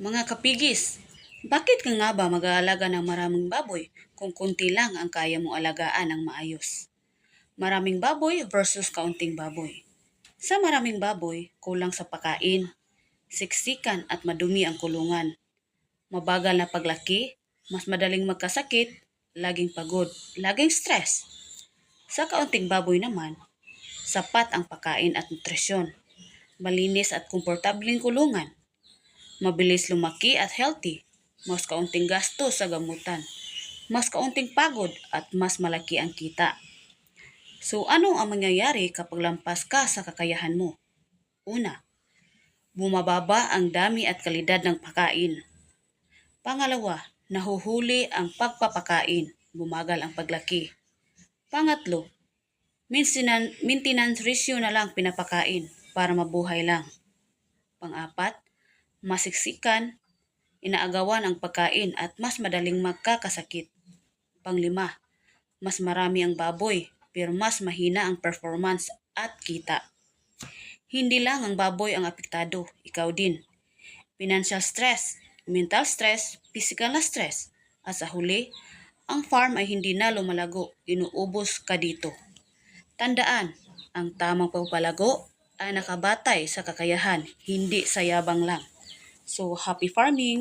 Mga kapigis, bakit ka nga ba mag-aalaga ng maraming baboy kung kunti lang ang kaya mong alagaan ng maayos? Maraming baboy versus kaunting baboy. Sa maraming baboy, kulang sa pagkain, siksikan at madumi ang kulungan. Mabagal na paglaki, mas madaling magkasakit, laging pagod, laging stress. Sa kaunting baboy naman, sapat ang pagkain at nutrisyon, malinis at komportableng kulungan, mabilis lumaki at healthy, mas kaunting gasto sa gamutan, mas kaunting pagod at mas malaki ang kita. So ano ang mangyayari kapag lampas ka sa kakayahan mo? Una, bumababa ang dami at kalidad ng pagkain. Pangalawa, nahuhuli ang pagpapakain, bumagal ang paglaki. Pangatlo, maintenance ratio na lang pinapakain para mabuhay lang. Pang-apat, masiksikan, inaagawan ang pagkain at mas madaling magkakasakit. Panglima, mas marami ang baboy pero mas mahina ang performance at kita. Hindi lang ang baboy ang apektado, ikaw din. Financial stress, mental stress, physical na stress. At sa huli, ang farm ay hindi na lumalago, inuubos ka dito. Tandaan, ang tamang pagpalago ay nakabatay sa kakayahan, hindi sa yabang lang. So, happy farming!